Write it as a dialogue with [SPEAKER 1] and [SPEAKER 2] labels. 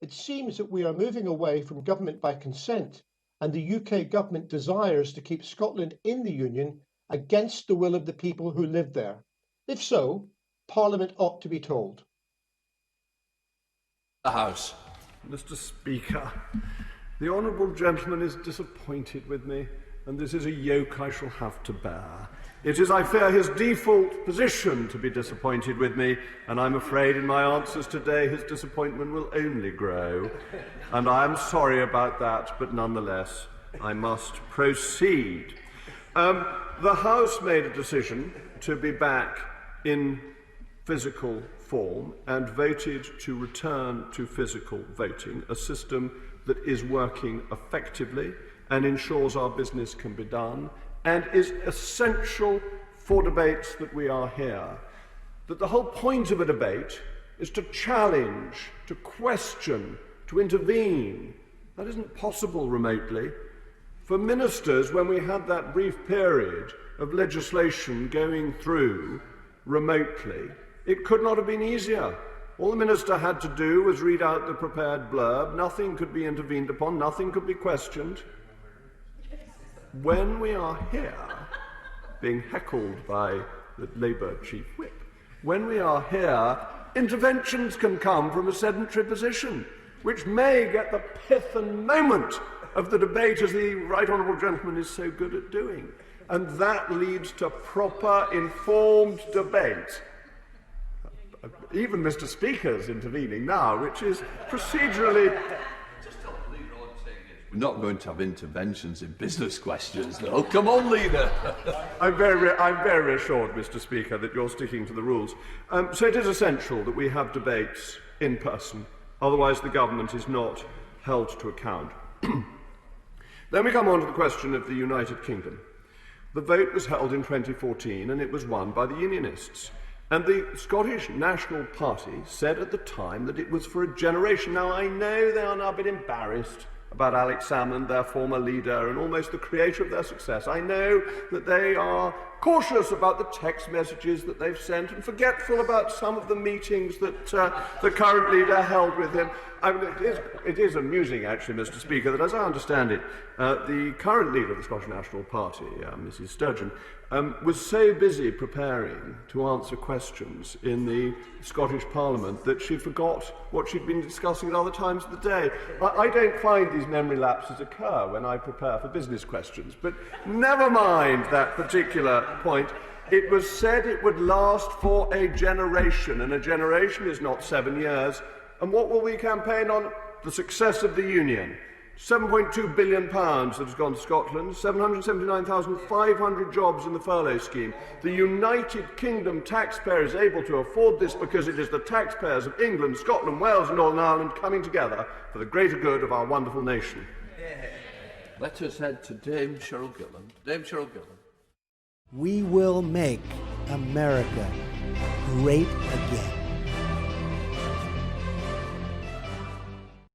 [SPEAKER 1] It seems that we are moving away from government by consent, and the UK government desires to keep Scotland in the Union against the will of the people who live there. If so, Parliament ought to be told.
[SPEAKER 2] The House.
[SPEAKER 3] Mr. Speaker, the honourable gentleman is disappointed with me, and this is a yoke I shall have to bear. It is, I fear, his default position to be disappointed with me, and I'm afraid in my answers today his disappointment will only grow. And I am sorry about that, but nonetheless, I must proceed. The House made a decision to be back in physical form and voted to return to physical voting, a system that is working effectively and ensures our business can be done and is essential for debates that we are here. That the whole point of a debate is to challenge, to question, to intervene. That isn't possible remotely. For ministers, when we had that brief period of legislation going through remotely, it could not have been easier. All the minister had to do was read out the prepared blurb. Nothing could be intervened upon, nothing could be questioned. When we are here, being heckled by the Labour chief whip, when we are here, interventions can come from a sedentary position, which may get the pith and moment of the debate, as the right honourable gentleman is so good at doing. And that leads to proper, informed debate. Even Mr. Speaker's intervening now, which is procedurally...
[SPEAKER 2] We're not going to have interventions in business questions, though. Come on, Leader.
[SPEAKER 3] I'm very reassured, Mr. Speaker, that you're sticking to the rules. So it is essential that we have debates in person. Otherwise, the government is not held to account. Then we come on to the question of the United Kingdom. The vote was held in 2014, and it was won by the Unionists. And the Scottish National Party said at the time that it was for a generation. Now, I know they are now a bit embarrassed about Alex Salmond, their former leader, and almost the creator of their success. I know that they are cautious about the text messages that they've sent and forgetful about some of the meetings that the current leader held with him. I mean, it is amusing, actually, Mr. Speaker, that as I understand it, the current leader of the Scottish National Party, Mrs. Sturgeon, was so busy preparing to answer questions in the Scottish Parliament that she forgot what she'd been discussing at other times of the day. I don't find these memory lapses occur when I prepare for business questions, but never mind that particular point. It was said it would last for a generation, and a generation is not 7 years. And what will we campaign on? The success of the Union. £7.2 billion that has gone to Scotland, 779,500 jobs in the furlough scheme. The United Kingdom taxpayer is able to afford this because it is the taxpayers of England, Scotland, Wales and Northern Ireland coming together for the greater good of our wonderful nation.
[SPEAKER 2] Let us head to Dame Cheryl Gillan. Dame Cheryl Gillan.
[SPEAKER 4] We will make America great again.